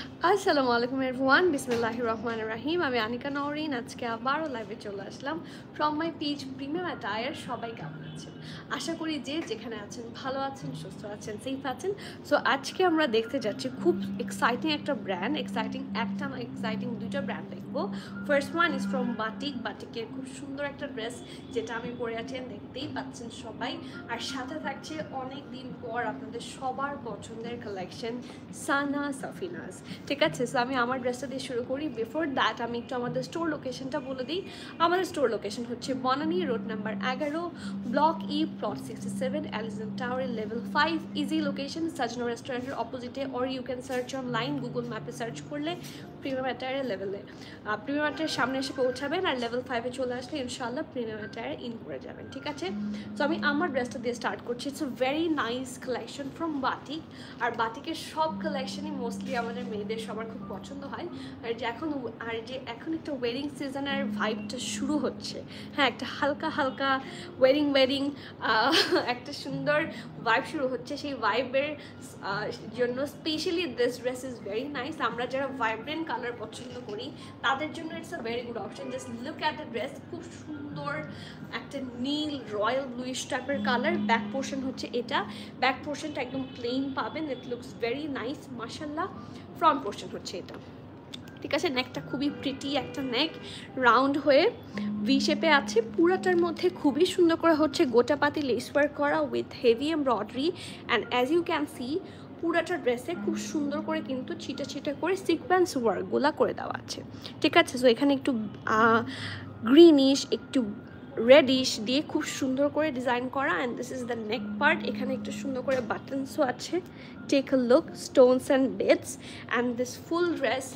আসসালামু আলাইকুম এভরিওয়ান, বিসমিল্লাহির রহমানির রহিম। আমি আনিকা নওরিন। আজকে আবারও লাইভে চলে আসলাম from my page premium attire. সবাই কেমন আছেন? আশা করি যে যেখানে আছেন ভালো আছেন, সুস্থ আছেন, সেফ আছেন। সো আজকে আমরা দেখতে যাচ্ছি খুব এক্সাইটিং একটা ব্র্যান্ড, এক্সাইটিং দুইটা ব্র্যান্ড দেখবো। First one is from batik. বাটিকের খুব সুন্দর একটা ড্রেস যেটা আমি পরে আছি, দেখতেই পাচ্ছেন সবাই। আর সাথে থাকছে অনেক দিন পর আপনাদের সবার পছন্দের কালেকশন সানা সাফিনাজ। ঠিক আছে, সো আমি আমার ড্রেসটা দিয়ে শুরু করি। বিফোর দ্যাট আমি একটু আমাদের স্টোর লোকেশনটা বলে দিই। আমাদের স্টোর লোকেশন হচ্ছে Banani road number 11, block E, plot 67, অ্যালিজন টাওয়ারের লেভেল 5। ইজি লোকেশন, সাজনো রেস্টুরেন্টের অপোজিটে। Or you can search online, Google ম্যাপে সার্চ করলে প্রিমিয়াম অ্যাটায়ারের লেভেলে প্রিমিয়াম অ্যাটায়ারের সামনে এসে পৌঁছাবেন। আর লেভেল 5-এ চলে আসলে ইনশাআল্লাহ প্রিমিয়াম অ্যাটায়ারে ইন করে যাবেন। ঠিক আছে, সো আমি আমার ড্রেসটা দিয়ে স্টার্ট করছি। It's a very nice collection from Batik. আর বাটিকের সব কালেকশনই মোস্টলি আমাদের মেয়েদের সবার খুব পছন্দ হয়। আর যে এখন একটা ওয়েডিং সিজনের ভাইবটা শুরু হচ্ছে, হ্যাঁ, একটা হালকা হালকা ওয়েডিং একটা সুন্দর ভাইব শুরু হচ্ছে। সেই ভাইবের জন্য specially this dress is very nice. আমরা যারা ভাইব্রেন্ট কালার পছন্দ করি তাদের জন্য it's a very good option. Just look at the dress, খুব সুন্দর একটা নীল রয়্যাল ব্লুইশ টাইপের কালার। ব্যাক পোর্শন হচ্ছে এটা, ব্যাক পোর্শনটা একদম প্লেন পাবেন। ইট লুকস ভেরি নাইস মাশাআল্লাহ। ফ্রন্ট পোর্শন হচ্ছে এটা, ঠিক আছে। নেকটা খুবই প্রিটি একটা নেক, রাউন্ড হয়ে ভি শেপে আছে। পুরাটার মধ্যে খুবই সুন্দর করে হচ্ছে গোটাপাতি লেস ওয়ার্ক করা with heavy embroidery. And as you can see পুরাটা ড্রেসে খুব সুন্দর করে কিন্তু ছিটা ছিটা করে সিকোয়েন্স ওয়ার্কগুলো করে দেওয়া আছে। ঠিক আছে, সো এখানে একটু গ্রিনিশ, একটু রেডিশ দিয়ে খুব সুন্দর করে ডিজাইন করা। And this is the neck part. এখানে একটু সুন্দর করে বাটনসও আছে। Take a look, stones and beads. And this full dress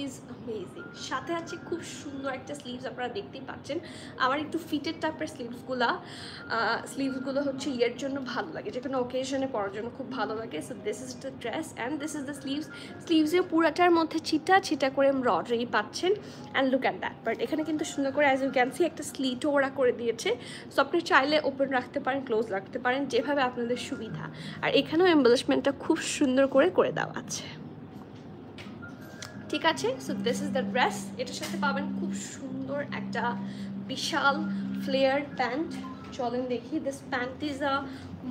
is amazing. সাথে আছে খুব সুন্দর একটা স্লিভস, আপনারা দেখতেই পাচ্ছেন। আমার একটু ফিটেড টাইপের স্লিভসগুলো হচ্ছে ইয়ের জন্য ভালো লাগে, যে কোনো অকেশনে পরার জন্য খুব ভালো লাগে। So this is the dress and this is the স্লিভসে পুরাটার মধ্যে ছিটা ছিটা করে এমব্রয়ডারি পাচ্ছেন। And look at that part. এখানে কিন্তু সুন্দর করে অ্যাজ ইউ ক্যান সি একটা স্লিটও ওরা করে দিয়েছে। সো আপনি চাইলে ওপেন রাখতে পারেন, ক্লোজ রাখতে পারেন, যেভাবে আপনাদের সুবিধা। আর এখানেও এমবেলিশমেন্টটা খুব সুন্দর করে করে দেওয়া আছে। ঠিক আছে, so this is the dress. এটার সাথে পাবেন খুব সুন্দর একটা বিশাল ফ্লেয়ার প্যান্ট। চলেন দেখি। This pant is a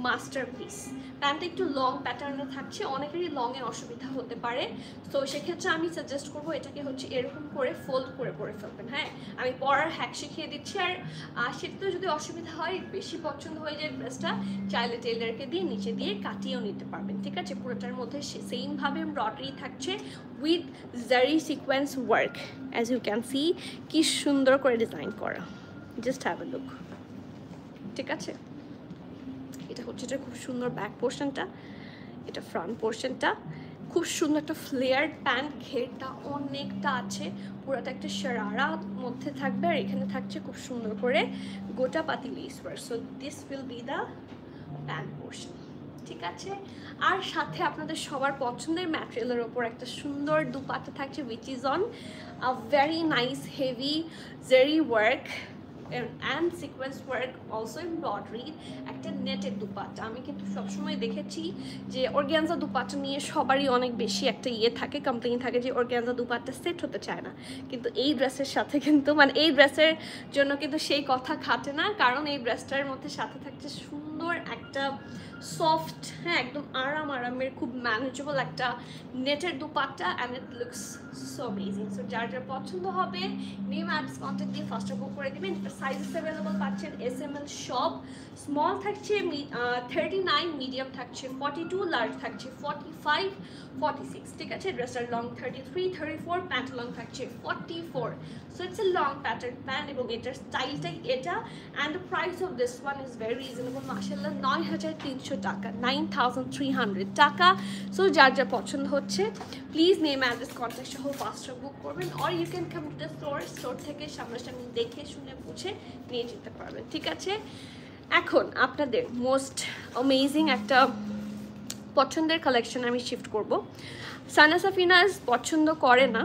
masterpiece. প্যান্টটা একটু লং প্যাটার্নে থাকছে, অনেকেরই লংয়ে অসুবিধা হতে পারে। তো সেক্ষেত্রে আমি সাজেস্ট করবো এটাকে হচ্ছে এরকম করে ফোল্ড করে পরে ফেলবেন। হ্যাঁ, আমি পরার হ্যাক শিখিয়ে দিচ্ছি। আর সেটাতেও যদি অসুবিধা হয়, বেশি পছন্দ হয়ে যায় ড্রেসটা, চাইলে টেইলারকে দিয়ে নিচে দিয়ে কাটিয়েও নিতে পারবেন। ঠিক আছে, পুরোটার মধ্যে সেমভাবে এমব্রয়ডারি থাকছে with zari sequence work. As you can see কি সুন্দর করে ডিজাইন করা। Just have a look. ঠিক আছে, এটা হচ্ছে এটা খুব সুন্দর ব্যাক পোর্শনটা, এটা ফ্রন্ট পোর্শনটা। খুব সুন্দর একটা ফ্লেয়ার প্যান্ট, ঘেরটা অনেকটা আছে, পুরোটা একটা শারারা মধ্যে থাকবে। আর এখানে থাকছে খুব সুন্দর করে গোটা পাতি less work. So this will be the pant portion. ঠিক আছে, আর সাথে আপনাদের সবার পছন্দের ম্যাটেরিয়ালের ওপর একটা সুন্দর দুপাট্টা থাকছে, which is on a very nice heavy zari work and sequence work, also embroidery. একটা নেটের দুপাট্টা। আমি কিন্তু সবসময় দেখেছি যে অর্গ্যানজা দুপাট্টা নিয়ে সবারই অনেক বেশি একটা থাকে, কমপ্লেইন থাকে যে অর্গ্যানজা দুপাট্টা সেট হতে চায় না। কিন্তু এই ড্রেসের সাথে কিন্তু এই ড্রেসের জন্য কিন্তু সেই কথা খাটে না, কারণ এই ড্রেসটার মধ্যে সাথে থাকছে সুন্দর একটা সফট, হ্যাঁ, একদম আরামের খুব ম্যানেজেবল একটা নেটের dupatta. And it looks so amazing. So যার যার পছন্দ হবে নেম অ্যাড্রেস কন্ট্যাক্ট দিয়ে ফার্স্টে বুক করে দেবেন। সাইজেস অ্যাভেলেবল পাচ্ছেন SML সব। স্মল থাকছে 39, মিডিয়াম থাকছে 42, লার্জ থাকছে 45, 46। ঠিক আছে, ড্রেসটার লং 33, 34, প্যান্ট লং থাকছে 44। So it's a long pattern pant এবং এটার স্টাইলটাই এটা। And the price of this one is very reasonable মাশাআল্লাহ, 9,300 টাকা, 9,300 টাকা। সো যার যা পছন্দ হচ্ছে প্লিজ নেম অ্যাড্রেস কন্ট্যাক্ট সহ ফাস্টে বুক করবেন। Or you can come to the store থেকে সামনাসামনি দেখে শুনে বুঝে নিয়ে যেতে পারবেন। ঠিক আছে, এখন আপনাদের মোস্ট অ্যামেজিং একটা পছন্দের কালেকশন আমি শিফট করব। সানা সাফিনাজ পছন্দ করে না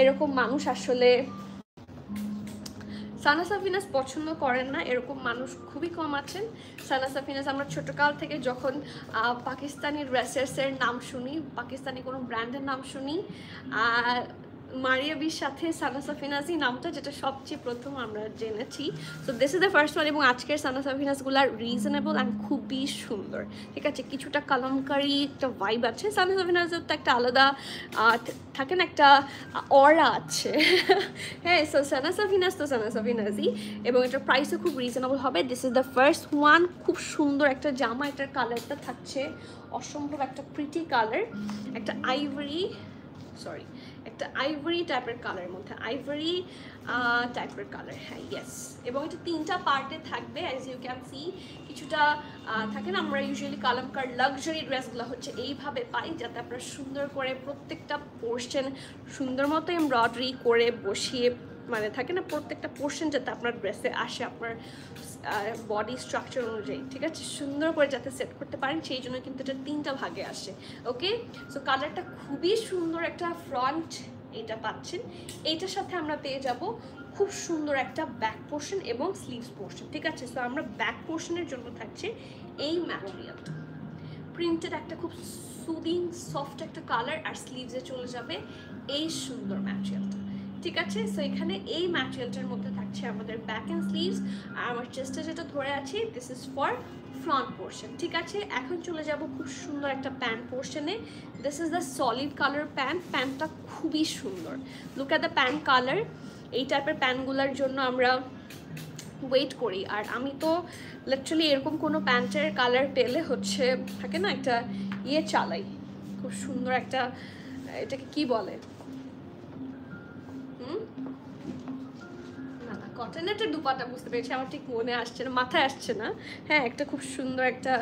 এরকম মানুষ আসলে সানা সাফিনাস পছন্দ করেন না এরকম মানুষ খুবই কম আছেন। সানা সাফিনাস আমরা ছোটকাল থেকে যখন পাকিস্তানি ড্রেসেসের নাম শুনি, পাকিস্তানি কোনো ব্র্যান্ডের নাম শুনি, মারিয়া বির সাথে সানা সাফিনাসই নামটা যেটা সবচেয়ে প্রথম আমরা জেনেছি। So this is the first one. এবং আজকের সানা সাফিনাসগুলো রিজনেবল অ্যান্ড খুবই সুন্দর, ঠিক আছে। কিছুটা কালামকারি একটা ভাইব আছে, সানা সাফিনাসের তো একটা আলাদা থাকে না, একটা অরা আছে হ্যাঁ। সো সানা সাফিনাস তো সানা সাফিনাসই, এবং এটার প্রাইসও খুব রিজনেবল হবে। This is the first one. খুব সুন্দর একটা জামা, এটার কালারটা থাকছে অসম্ভব একটা প্রিটি কালার, একটা আইভরি টাইপের কালারের মধ্যে, আইভরি টাইপের কালার, হ্যাঁ ইয়েস। এবং এটা 3টা পার্টে থাকবে অ্যাজ ইউ ক্যান সি। কিছুটা থাকে না, আমরা ইউজুয়ালি কালামকার লাক্সারি ড্রেসগুলো হচ্ছে এইভাবে পাই, যাতে আপনারা সুন্দর করে প্রত্যেকটা পোর্শন সুন্দর মতো এমব্রয়ডারি করে বসিয়ে, মানে থাকে না প্রত্যেকটা পোর্শন যাতে আপনার ড্রেসে আসে আপনার বডি স্ট্রাকচার অনুযায়ী, ঠিক আছে, সুন্দর করে যাতে সেট করতে পারেন, সেই জন্য কিন্তু এটা 3টা ভাগে আসে। ওকে, সো কালারটা খুবই সুন্দর, একটা ফ্রন্ট এটা পাচ্ছেন। এইটার সাথে আমরা পেয়ে যাব খুব সুন্দর একটা ব্যাক পোর্শন এবং স্লিভস পোর্শন, ঠিক আছে। সো আমরা ব্যাক পোর্শনের জন্য থাকছে এই ম্যাটেরিয়ালটা, প্রিন্টেড একটা খুব সুদিং সফট একটা কালার, আর স্লিভসে চলে যাবে এই সুন্দর ম্যাটেরিয়ালটা, ঠিক আছে। সো এখানে এই ম্যাটেরিয়ালটার মধ্যে থাকছে আমাদের ব্যাক অ্যান্ড স্লিভস, আর আমার চেস্টে যেটা ধরে আছে this is for front portion, ঠিক আছে। এখন চলে যাব খুব সুন্দর একটা প্যান্ট পোর্শনে। This is the solid colour pant, প্যান্টটা খুবই সুন্দর। Look at the pant colour. এই টাইপের প্যান্টগুলোর জন্য আমরা ওয়েট করি, আর আমি তো লিটারালি এরকম কোনো প্যান্টের কালার পেলে হচ্ছে থাকে না একটা চালাই, খুব সুন্দর একটা, এটাকে কি বলে, কটনেটের দুপাটা বুঝতে পেরেছি, আমার ঠিক মনে আসছে না, মাথায় আসছে না। হ্যাঁ, একটা খুব সুন্দর একটা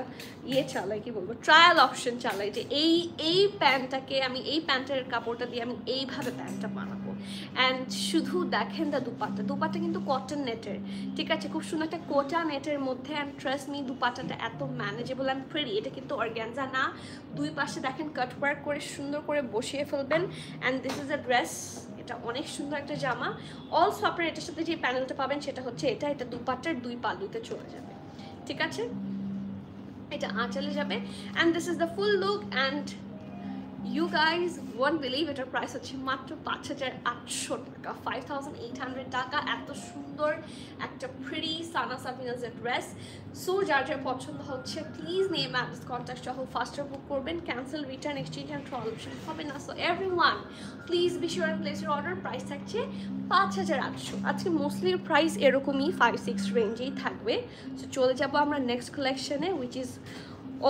চালাই, কি বলবো, ট্রায়াল অপশন চালাই, যে এই প্যান্টটাকে আমি এই প্যান্টের কাপড়টা দিয়ে আমি এইভাবে প্যান্টটা বানাবো। অ্যান্ড শুধু দেখেন দুপাটা কিন্তু কটন নেটের, ঠিক আছে, খুব সুন্দর একটা কোটা নেটের মধ্যে। অ্যান্ড ট্রাস্ট মি, দুপাটাটা এত ম্যানেজেবল অ্যান্ড প্রিটি। এটা কিন্তু অর্গ্যানজা না, দুই পাশে দেখেন কাট ওয়ার্ক করে সুন্দর করে বসিয়ে ফেলবেন। And this is a dress, এটা অনেক সুন্দর একটা জামা। অলসো আপনার এটার সাথে যে প্যানেলটা পাবেন সেটা হচ্ছে এটা দুপাট্টার 2 পাল্লুতে চলে যাবে, ঠিক আছে, এটা আঁচলে যাবে। And this is the full look. And you guys won't believe, এটার প্রাইস হচ্ছে মাত্র 5,800 টাকা, 5,800 টাকা। এত সুন্দর একটা প্রিটি সানা সাফিনাসের ড্রেস। সো যার যার পছন্দ হচ্ছে প্লিজ নেম অ্যাড্রেস কন্ট্যাক্ট সহ ফাস্টার বুক করবেন। Cancel, return, exchange and trial option হবে না। So everyone please be sure and place your order. Price থাকছে 5,800। আজকে মোস্টলি প্রাইস এরকমই 5-6 রেঞ্জেই থাকবে। সো চলে যাবো আমরা নেক্সট কালেকশনে, which is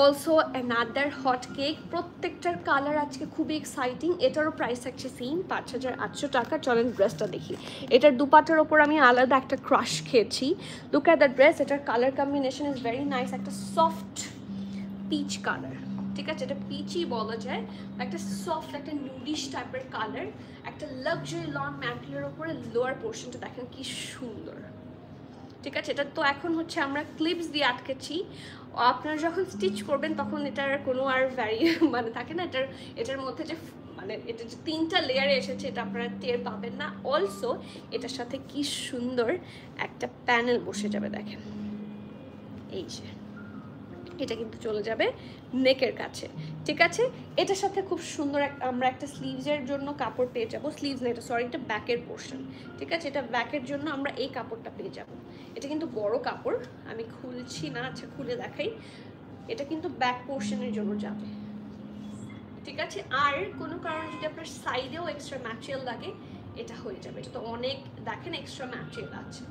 also another hot cake. প্রত্যেকটার কালার আজকে খুবই এক্সাইটিং। এটারও প্রাইস থাকছে সেম 5,800 টাকা। চলেন ড্রেসটা দেখি। এটার দুপাটার ওপর আমি আলাদা একটা ক্রাশ খেয়েছি। Look at the dress. এটার colour combination is very nice, একটা সফট পিচ কালার, ঠিক আছে, এটা পিচই বলা যায়, একটা সফট একটা নুডিশ টাইপের কালার, একটা লাক্সারি লন ম্যাটেরিয়ালের উপরে লোয়ার পোর্শনটা দেখেন কি সুন্দর, ঠিক আছে। এটা তো এখন হচ্ছে আমরা ক্লিপস দিয়ে আটকেছি, আপনারা যখন স্টিচ করবেন তখন এটার কোনো আর মানে থাকে না, এটার মধ্যে যে মানে এটা যে 3টা লেয়ারে এসেছে এটা আপনারা টের পাবেন না। অলসো এটার সাথে কি সুন্দর একটা প্যানেল বসে যাবে দেখেন, এই যে এটা কিন্তু চলে যাবে নেকের কাছে, ঠিক আছে। এটার সাথে খুব সুন্দর আমরা একটা স্লিভসের জন্য কাপড় পেয়ে যাবো, স্লিভস না এটা, সরি, এটা ব্যাকের পোর্শন, ঠিক আছে। এটা ব্যাকের জন্য আমরা এই কাপড়টা পেয়ে যাব। এটা কিন্তু বড় কাপড়, আমি খুলছি না, আচ্ছা খুলে দেখাই। এটা কিন্তু ব্যাক পোর্শনের জন্য যাবে, ঠিক আছে। আর কোনো কারণে যদি আপনার সাইডেও এক্সট্রা ম্যাটেরিয়াল লাগে এটা হয়ে যাবে। এটা তো অনেক দেখেন এক্সট্রা ম্যাটেরিয়াল আছে।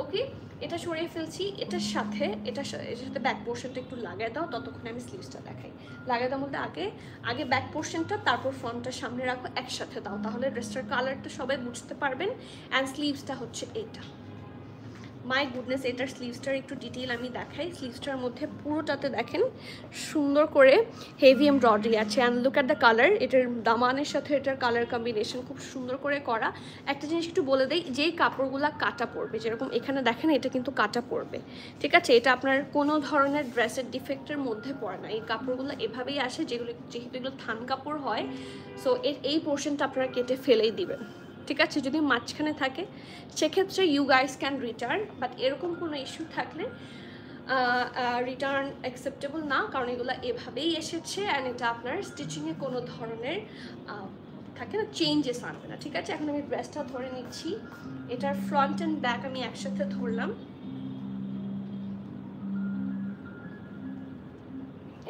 ওকে, এটা সরিয়ে ফেলছি। এটার সাথে ব্যাক পোর্শনটা একটু লাগাই দাও, ততক্ষণে আমি স্লিভসটা দেখাই। লাগাই দাও বলতে আগে ব্যাক পোর্শনটা, তারপর ফ্রন্টটা সামনে রাখো, একসাথে দাও, তাহলে ড্রেসটার কালারটা সবাই বুঝতে পারবেন। অ্যান্ড স্লিভসটা হচ্ছে এইটা, মাই গুডনেস, এটার স্লিভসটার একটু ডিটেইল আমি দেখাই। স্লিভসটার মধ্যে পুরোটাতে দেখেন সুন্দর করে হেভি এমব্রয়ডারি আছে। And look at the colour, এটার দামানের সাথে এটার কালার কম্বিনেশন খুব সুন্দর করে করা। একটা জিনিস একটু বলে দেই, যেই কাপড়গুলো কাটা পড়বে, যেরকম এখানে দেখেন এটা কিন্তু কাটা পড়বে, ঠিক আছে। এটা আপনার কোনো ধরনের ড্রেসের ডিফেক্টের মধ্যে পড়ে না, এই কাপড়গুলো এভাবেই আসে, যেহেতু এগুলো থান কাপড় হয়। সো এই পোর্শনটা আপনারা কেটে ফেলেই দিবেন, ঠিক আছে? যদি মাঝখানে থাকে সেক্ষেত্রে you guys can return, but এরকম কোনো ইস্যু থাকলে রিটার্ন অ্যাকসেপ্টেবল না, কারণ এগুলো এভাবেই এসেছে অ্যান্ড এটা আপনার স্টিচিংয়ে কোনো ধরনের থাকে না, চেঞ্জেস আনবে না। ঠিক আছে, এখন আমি ড্রেসটা ধরে নিচ্ছি। এটার ফ্রন্ট অ্যান্ড ব্যাক আমি একসাথে ধরলাম।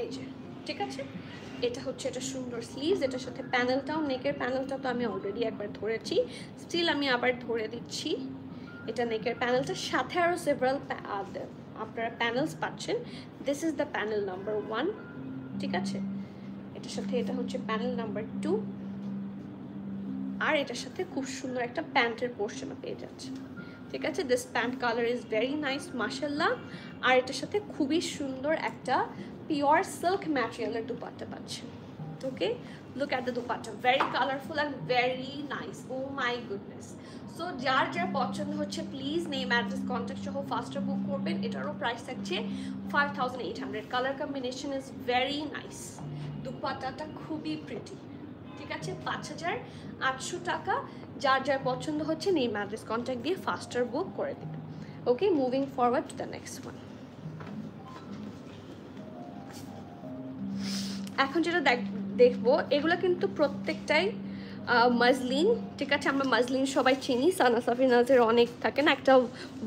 এই যে, ঠিক আছে, এটা হচ্ছে এটা সুন্দর স্লিভস, এটার সাথে প্যানেলটাও, নেকের প্যানেলটা তো আমি অলরেডি একবার ধরেছি, স্টিল আমি আবার ধরে দিচ্ছি। এটা নেকের প্যানেলটার সাথে আরও সেভারাল আপনারা প্যানেলস পাচ্ছেন। This is the panel number 1, ঠিক আছে? এটার সাথে এটা হচ্ছে প্যানেল নাম্বার 2, আর এটার সাথে খুব সুন্দর একটা প্যান্টের পোর্শনও পেয়ে যাচ্ছে। ঠিক আছে, this pant colour is very nice মাশাআল্লাহ। আর এটার সাথে খুবই সুন্দর একটা পিওর সিল্ক ম্যাটেরিয়ালের দুপাট্টা পাচ্ছেন। Okay, look at the dupatta, very colourful and very nice. Oh my goodness. So যার যার পছন্দ হচ্ছে প্লিজ নেম অ্যাড্রেস কন্ট্যাক্ট সহ ফাস্টার বুক করবেন। এটারও প্রাইস থাকছে 5800। Colour combination is very nice, দুপাট্টাটা খুবই প্রিটি। ঠিক আছে, 5800 টাকা। যার যার পছন্দ হচ্ছে নেম অ্যাড্রেস কন্ট্যাক্ট দিয়ে ফাস্টার বুক করে দেবেন। Okay, moving forward to the next one. এখন যেটা দেখবো, এগুলো কিন্তু প্রত্যেকটাই মাজলিন। ঠিক আছে, আমরা মাজলিন সবাই চিনি, সানা সাফিনাজের অনেক থাকে না, একটা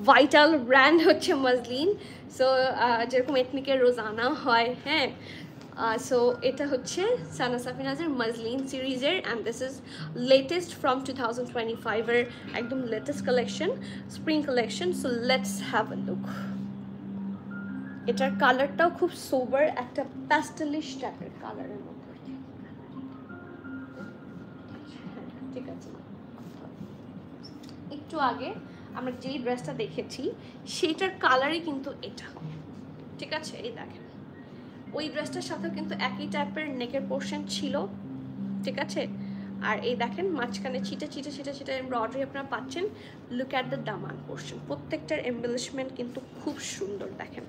ভাইটাল ব্র্যান্ড হচ্ছে মাজলিন। সো যেরকম এথনিকের রোজানা হয়, হ্যাঁ, সো এটা হচ্ছে সানা সাফিনাজের মাজলিন সিরিজের, and this is latest from 2025-এর একদম latest collection, spring collection. So let's have a look. এটার কালারটাও খুব সোবার, একটা প্যাস্টেলিশ টাইপের কালারের মধ্যে। ঠিক আছে, একটু আগে আমরা যেই ড্রেসটা দেখেছি সেইটার কালারই কিন্তু এটা। ঠিক আছে, এই দেখেন, ওই ড্রেসটার সাথেও কিন্তু একই টাইপের নেকের পোর্শন ছিল। ঠিক আছে, আর এই দেখেন মাঝখানে ছিটে ছিটে ছিটে ছিটে এমব্রয়ডারি আপনারা পাচ্ছেন। Look at the Daman portion, প্রত্যেকটার এমবেলিশমেন্ট কিন্তু খুব সুন্দর, দেখেন,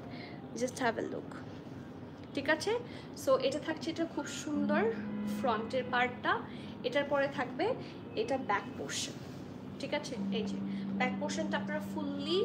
জাস্ট হ্যাভ এ লুক। ঠিক আছে, সো এটা থাকছে, এটা খুব সুন্দর ফ্রন্টের পার্টটা। এটার পরে থাকবে এটা ব্যাক পোর্শন। ঠিক আছে, এই যে ব্যাক পোর্শনটা আপনারা ফুললি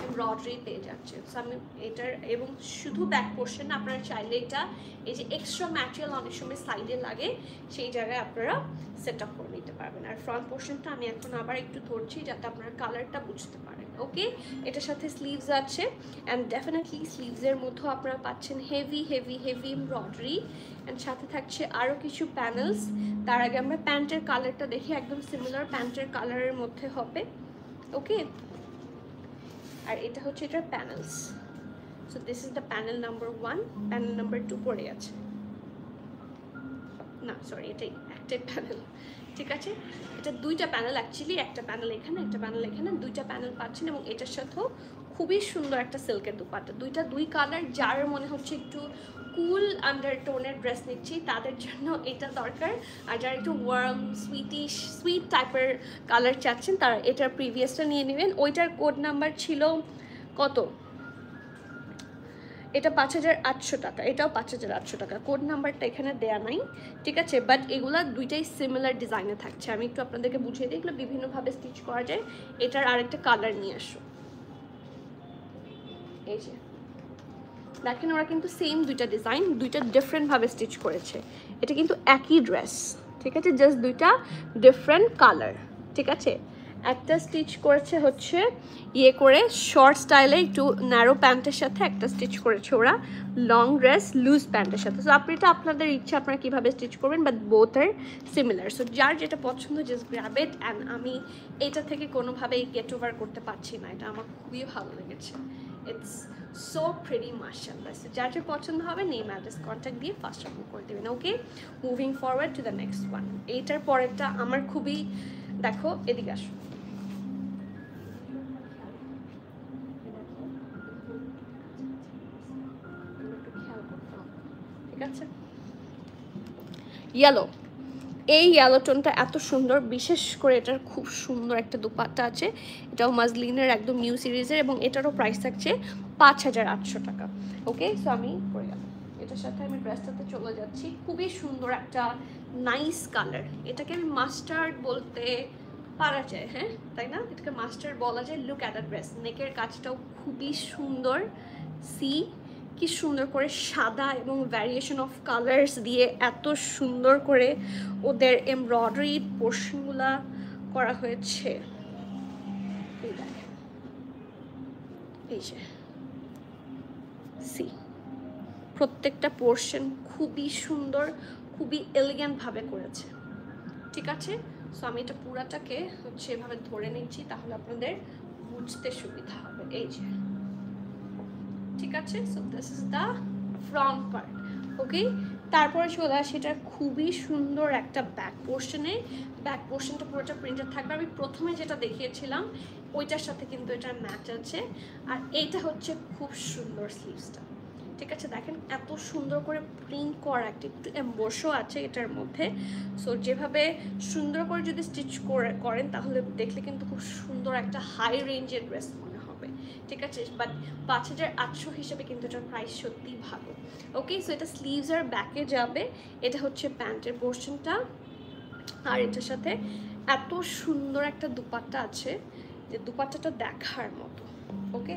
এমব্রয়ডারি পেয়ে যাচ্ছেন। সো আমি এটার, এবং শুধু ব্যাক পোর্শন আপনারা চাইলে এটা, এই যে এক্সট্রা ম্যাটেরিয়াল অনেক সময় সাইডে লাগে, সেই জায়গায় আপনারা সেট আপ করে নিতে পারবেন। আর ফ্রন্ট পোর্শনটা আমি এখন আবার একটু ধরছি যাতে আপনারা কালারটা বুঝতে পারেন। ওকে, এটার সাথে স্লিভস আছে, অ্যান্ড ডেফিনেটলি স্লিভসের মধ্যেও আপনারা পাচ্ছেন heavy heavy heavy embroidery, and সাথে থাকছে আরও কিছু প্যানেলস। তার আগে আমরা প্যান্টের কালারটা দেখি, একদম সিমিলার প্যান্টের কালারের মধ্যে হবে। ওকে, আর এটা হচ্ছে এটার panels. So this is the panel number 1, panel number 2 পড়ে আছে, না সরি, এটাই একটাই প্যানেল। ঠিক আছে, এটা দুইটা প্যানেল, অ্যাকচুয়ালি একটা প্যানেল এখানে, একটা প্যানেল এখানে, দুইটা প্যানেল পাচ্ছেন। এবং এটার সাথেও খুবই সুন্দর একটা সিল্কের দুপাট্টা, দুই কালার। যার মনে হচ্ছে একটু কুল আন্ডারটোনের ড্রেস নিচ্ছি তাদের জন্য এটা দরকার, আর যারা একটু ওয়ার্ম সুইটিশ সুইট টাইপের কালার চাচ্ছেন তারা এটার প্রিভিয়াসটা নিয়ে নেবেন। ওইটার কোড নাম্বার ছিল কত? এটা 5800 টাকা, এটাও 5800 টাকা। কোড নাম্বারটা এখানে দেয়া নাই, ঠিক আছে, বাট এগুলা দুইটাই সিমিলার ডিজাইনে থাকছে। আমি একটু আপনাদেরকে বুঝিয়ে দিই, এগুলো বিভিন্নভাবে স্টিচ করা যায়। এটার আরেকটা কালার নিয়ে আসো, এই যে দেখেন, ওরা কিন্তু সেম দুইটা ডিজাইন, দুইটা ডিফারেন্টভাবে স্টিচ করেছে। এটা কিন্তু একই ড্রেস, ঠিক আছে, জাস্ট দুইটা ডিফারেন্ট কালার। ঠিক আছে, একটা স্টিচ করেছে হচ্ছে ইয়ে করে শর্ট স্টাইলে একটু ন্যারো প্যান্টের সাথে, একটা স্টিচ করেছে ওরা লং ড্রেস লুজ প্যান্টের সাথে। সো আপনি এটা আপনাদের ইচ্ছা আপনারা কীভাবে স্টিচ করবেন, but both are similar. So যার যেটা পছন্দ জাস্ট গ্র্যাব ইট। অ্যান্ড আমি এটা থেকে কোনোভাবেই গেট ওভার করতে পারছি না, এটা আমার খুবই ভালো লেগেছে। ইটস সো প্রিটি মাশাআল্লাহ। সো যার যে পছন্দ হবে নেম অ্যাড্রেস কন্ট্যাক্ট দিয়ে ফার্স্ট বুক করে দেবেন। Okay, moving forward to the next one. এইটার পরেরটা আমার খুবই, দেখো এদিকে আসো, ঠিক আছে, ইয়েলো। এই ইয়েলো টোনটা এত সুন্দর, বিশেষ করে এটার খুব সুন্দর একটা দুপাট্টা আছে। এটাও মাজলিনের একদম নিউ সিরিজের, এবং এটারও প্রাইস থাকছে 5800 টাকা। ওকে, সো আমি পরে গেলাম, এটার সাথে আমি ড্রেসটাতে চলে যাচ্ছি। খুবই সুন্দর একটা নাইস কালার, এটাকে আমি মাস্টার্ড বলতে পারা যায়, হ্যাঁ তাই না, এটাকে মাস্টার বলা যায়। লুক অ্যাট দ্য ড্রেস, নেকের কাজটাও খুবই সুন্দর, সি কি সুন্দর করে সাদা এবং ভ্যারিয়েশন অফ কালার্স দিয়ে এত সুন্দর করে ওদের এমব্রয়ডারি পোর্শনগুলা করা হয়েছে। এই দেখেন, এই যে সি প্রত্যেকটা পোর্শন খুবই সুন্দর, খুবই এলিগেন্ট ভাবে করেছে, ঠিক আছে। সো আমি এটা পুরাটাকে হচ্ছে এভাবে ধরে নিচ্ছি, তাহলে আপনাদের বুঝতে সুবিধা হবে। এই যে, ঠিক আছে। So this is the front part, okay. তারপরে চলে আসে এটা খুবই সুন্দর একটা ব্যাক পোর্শনে। ব্যাক পোর্শনটা পুরোটা প্রিন্টেড থাকবে। আমি প্রথমে যেটা দেখিয়েছিলাম ওইটার সাথে কিন্তু এটা ম্যাচ আছে। আর এইটা হচ্ছে খুব সুন্দর স্লিভসটা, ঠিক আছে। দেখেন এত সুন্দর করে প্রিন্ট করা, একটু এমবোসও আছে এটার মধ্যে। সো যেভাবে সুন্দর করে যদি স্টিচ করেন তাহলে দেখলে কিন্তু খুব সুন্দর একটা হাই রেঞ্জের ড্রেস মনে হবে, ঠিক আছে। বাট 5800 হিসেবে কিন্তু এটার প্রাইস সত্যিই ভালো, ওকে। সো এটা স্লিভস আর ব্যাকে যাবে। এটা হচ্ছে প্যান্টের পোর্শনটা। আর এটার সাথে এত সুন্দর একটা দুপাট্টা আছে যে দুপাট্টাটা দেখার মতো, ওকে।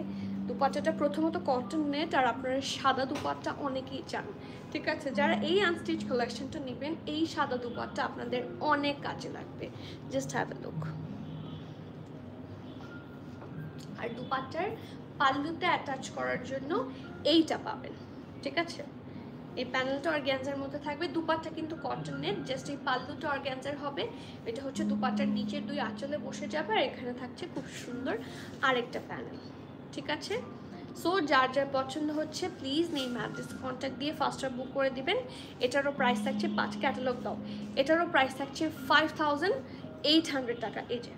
দুপাট্টাটা প্রথমত কটন নেট, আর আপনারা সাদা দুপাট্টা অনেকেই চান, ঠিক আছে। যারা এই আনস্টিচ কালেকশনটা নেবেন, এই সাদা দুপাট্টা আপনাদের অনেক কাজে লাগবে। Just have a look. আর দুপাট্টার পাল্লুতে অ্যাটাচ করার জন্য এইটা পাবেন, ঠিক আছে। এই প্যানেলটা অর্গ্যানজার মধ্যে থাকবে। দুপাট্টা কিন্তু কটন নেট, জাস্ট এই পাল্লুটা অর্গ্যানজার হবে। এটা হচ্ছে দুপাট্টার নিচের দুই আঁচলে বসে যাবে। আর এখানে থাকছে খুব সুন্দর আরেকটা প্যানেল, ঠিক আছে। সো যার যার পছন্দ হচ্ছে প্লিজ নেম অ্যাড্রেস কন্ট্যাক্ট দিয়ে ফার্স্টার বুক করে দিবেন। এটারও প্রাইস থাকছে 5 ক্যাটালগ দাও, এটারও প্রাইস থাকছে 5800 টাকা। এই যে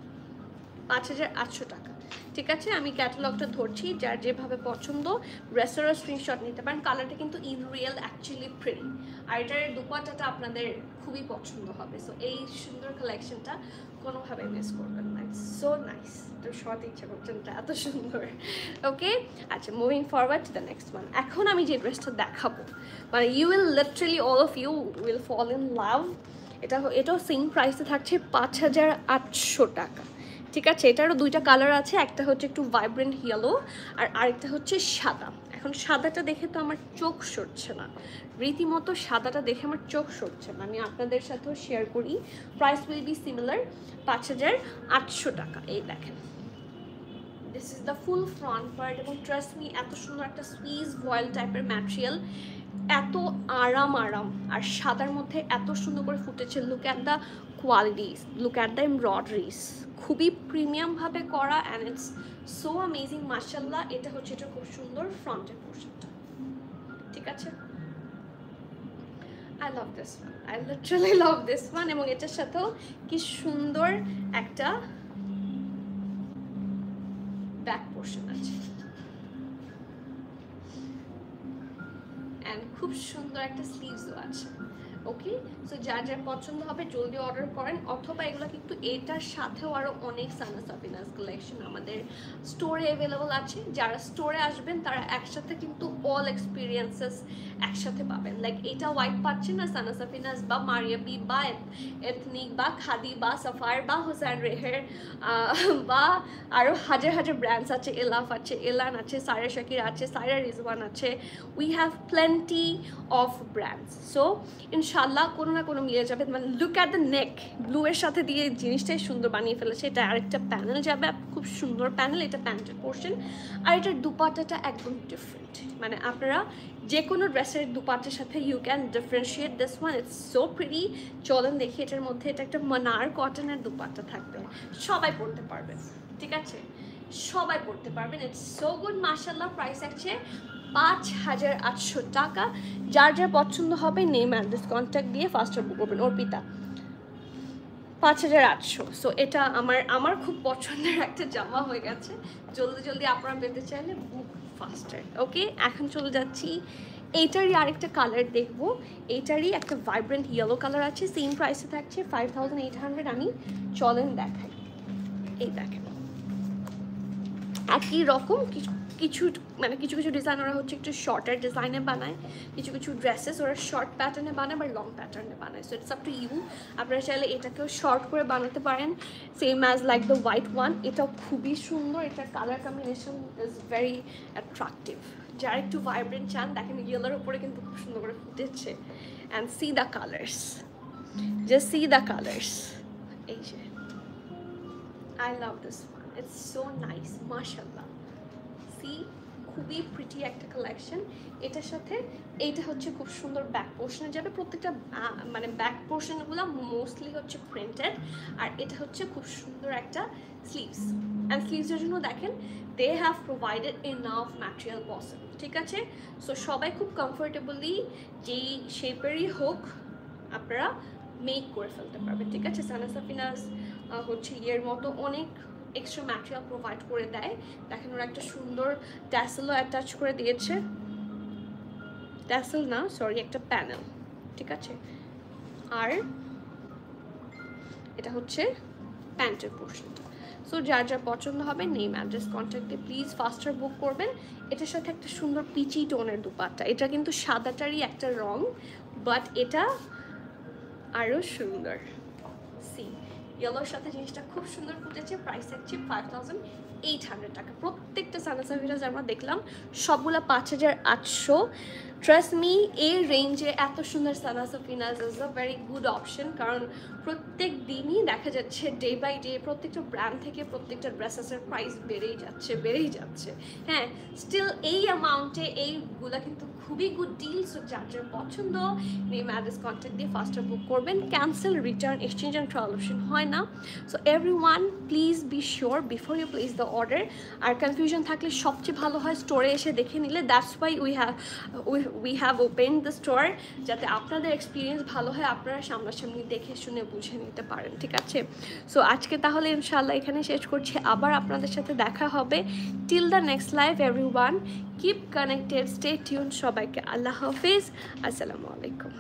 5800 টাকা, ঠিক আছে। আমি ক্যাটালগটা ধরছি, যার যেভাবে পছন্দ ড্রেসেরও স্ক্রিনশট নিতে পারেন। কালারটা কিন্তু ইন রিয়েল অ্যাকচুয়ালি প্রিটি, আর এটার দুপাট্টাটা আপনাদের খুবই পছন্দ হবে। সো এই সুন্দর কালেকশনটা কোনোভাবে মিস করবেন না, ইটস সো নাইস। তো শর্ট ইচ্ছা করছেন, এত সুন্দর, ওকে। আচ্ছা, moving forward to the next one. এখন আমি যে ড্রেসটা দেখাবো, মানে you will literally all of you will fall in love. এটাও সেম প্রাইসে থাকছে 5800 টাকা, ঠিক আছে। এটারও দুইটা কালার আছে, একটা হচ্ছে একটু ভাইব্রেন্ট ইয়েলো আর আরেকটা হচ্ছে সাদা। এখন সাদাটা দেখে তো আমার চোখ সরছে না, রীতিমতো সাদাটা দেখে আমার চোখ সরছে না। আমি আপনাদের সাথেও শেয়ার করি। প্রাইস উইল বি সিমিলার, 5800 টাকা। এই দেখেন, this is the full front part. এবং ট্রাস্ট মি, এত সুন্দর একটা সুইস ভয়েল টাইপের ম্যাটেরিয়াল, এত আরাম আর সাদার মধ্যে এত সুন্দর করে ফুটেছে। Look at the qualities, look at the embroideries, খুবই প্রিমিয়ামভাবে করা অ্যান্ড ইটস সো অ্যামেজিং মাশাআল্লাহ। এটা হচ্ছে এটা খুব সুন্দর ফ্রন্টের পোর্শনটা, ঠিক আছে। I love this one, I literally love this one. এবং এটার সাথেও কি সুন্দর একটা ব্যাক পোর্শন আছে, অ্যান্ড খুব সুন্দর একটা স্লিভসও আছে, ওকে। সো যার যার পছন্দ হবে জলদি অর্ডার করেন, অথবা এগুলো কিন্তু এটার সাথেও আরও অনেক সানা সাফিনাস কালেকশন আমাদের স্টোরে অ্যাভেলেবল আছে। যারা স্টোরে আসবেন তারা একসাথে কিন্তু অল এক্সপিরিয়েন্সেস একসাথে পাবেন। লাইক এটা হোয়াইট পাচ্ছেন না, সানা সাফিনাস বা মারিয়াবি বা এথনিক বা খাদি বা সাফায়ার বা হোসেন রেহের বা আরও হাজার হাজার ব্র্যান্ডস আছে। এলাফ আছে, এলান আছে, সায়রা শাকির আছে, সায়রা রিজওয়ান আছে। We have plenty of brands. So ইনশাল্লাহ কোনো না কোনো মিলে যাবে। মানে look at the neck, blue এর সাথে দিয়ে জিনিসটাই সুন্দর বানিয়ে ফেলেছে। এটা আরেকটা প্যানেল যাবে, খুব সুন্দর প্যানেল। এটা প্যান্টের পোর্শন, আর এটার দুপাট্টাটা একদম ডিফারেন্ট। মানে আপনারা যে কোনো ড্রেসের দুপাট্টার সাথে you can differentiate this one, it's so pretty. চলেন দেখি এটার মধ্যে। এটা একটা মানার কটনের দুপাট্টা থাকবে, সবাই পরতে পারবেন, ঠিক আছে, সবাই পরতে পারবেন। ইটস সো গুড মাশাআল্লাহ। প্রাইস আছে 5800 টাকা। যার যার পছন্দ হবে নেম অ্যাড্রেস কন্ট্যাক্ট দিয়ে ফার্স্টার বুক করবেন। অর্পিতা 5800। সো এটা আমার খুব পছন্দের একটা জামা হয়ে গেছে। জলদি আপনারা পেতে চাইলে বুক ফাস্টার, ওকে। এখন চলে যাচ্ছি, এইটারই আরেকটা কালার দেখবো। এইটারই একটা ভাইব্রেন্ট ইয়েলো কালার আছে, সেম প্রাইসে থাকছে 5800। আমি চলেন দেখাই। এই দেখেন, একই রকম কিছু মানে কিছু কিছু ডিজাইন ওরা হচ্ছে একটু শর্টার ডিজাইনে বানায়, কিছু কিছু ড্রেসেস ওরা শর্ট প্যাটার্নে বানায় বা লং প্যাটার্নে বানায়। So it's up to you, আপনারা চাইলে এটাকেও শর্ট করে বানাতে পারেন, same as like the white one. এটাও খুবই সুন্দর, এটার colour combination is very attractive. যারা একটু ভাইব্রেন্ট চান দেখেন ইয়েলোর উপরে কিন্তু খুব সুন্দর করে ফুটেছে। And C the colours, just see the colours. এই যে I love this one, it's so nice, mashallah. See, খুবই প্রিটি একটা কালেকশন। এটার সাথে এইটা হচ্ছে খুব সুন্দর ব্যাক পোর্শনে যাবে, প্রত্যেকটা মানে ব্যাক পোর্শনগুলো মোস্টলি হচ্ছে প্রিন্টেড, আর এটা হচ্ছে খুব সুন্দর একটা স্লিভস। অ্যান্ড স্লিভসের জন্য দেখেন they have provided enough material possible, ঠিক আছে? সো সবাই খুব কমফোর্টেবলি যেই শেপেরই হোক আপনারা মেক করে ফেলতে পারবেন, ঠিক আছে? সানা সাফিনাজ হচ্ছে ইয়ের মতো অনেক এক্সট্রা ম্যাটেরিয়াল প্রোভাইড করে দেয়। দেখেন ওরা একটা সুন্দর ট্যাসেলও অ্যাটাচ করে দিয়েছে, ট্যাসেল না সরি একটা প্যানেল, ঠিক আছে? আর এটা হচ্ছে প্যান্টের পোর্শনটা। সো যার যার পছন্দ হবে নেম অ্যাড্রেস কন্ট্যাক্টে প্লিজ ফাস্টার বুক করবেন। এটার সাথে একটা সুন্দর পিচি টোনের দুপাট্টা, এটা কিন্তু সাদাটারই একটা রং, বাট এটা আরও সুন্দর। সি ইয়েলোর সাথে জিনিসটা খুব সুন্দর ফুটেছে। প্রাইস থাকছে 5800 টাকা। প্রত্যেকটা সানা সাফিনাজ আমরা দেখলাম সবগুলা 5800। ট্রাস্ট মি, এই রেঞ্জে এত সুন্দর Sana Safinaz is a very good option, কারণ প্রত্যেক দিনই দেখা যাচ্ছে ডে বাই ডে প্রত্যেকটা ব্র্যান্ড থেকে প্রত্যেকটা ড্রেসেসের প্রাইস বেড়েই যাচ্ছে। হ্যাঁ, স্টিল এই অ্যামাউন্টে এইগুলা কিন্তু খুবই গুড ডিল। সো যার যার পছন্দ নেম অ্যাড্রেস কন্ট্যাক্ট দিয়ে ফার্স্টটা বুক করবেন। Cancel, return, exchange and trial option হয় না। So everyone please be sure before you place the order. আর কনফিউশন থাকলে সবচেয়ে ভালো হয় স্টোরে এসে দেখে নিলে। That's why we have open the store, যাতে আপনাদের এক্সপিরিয়েন্স ভালো হয়, আপনারা সামনাসামনি দেখে শুনে বুঝে নিতে পারেন, ঠিক আছে? সো আজকে তাহলে ইনশাআল্লাহ এখানে শেষ করছি, আবার আপনাদের সাথে দেখা হবে। Till the next live everyone, keep connected, stay tune. সবাইকে আল্লাহ হাফিজ, আসসালামু আলাইকুম।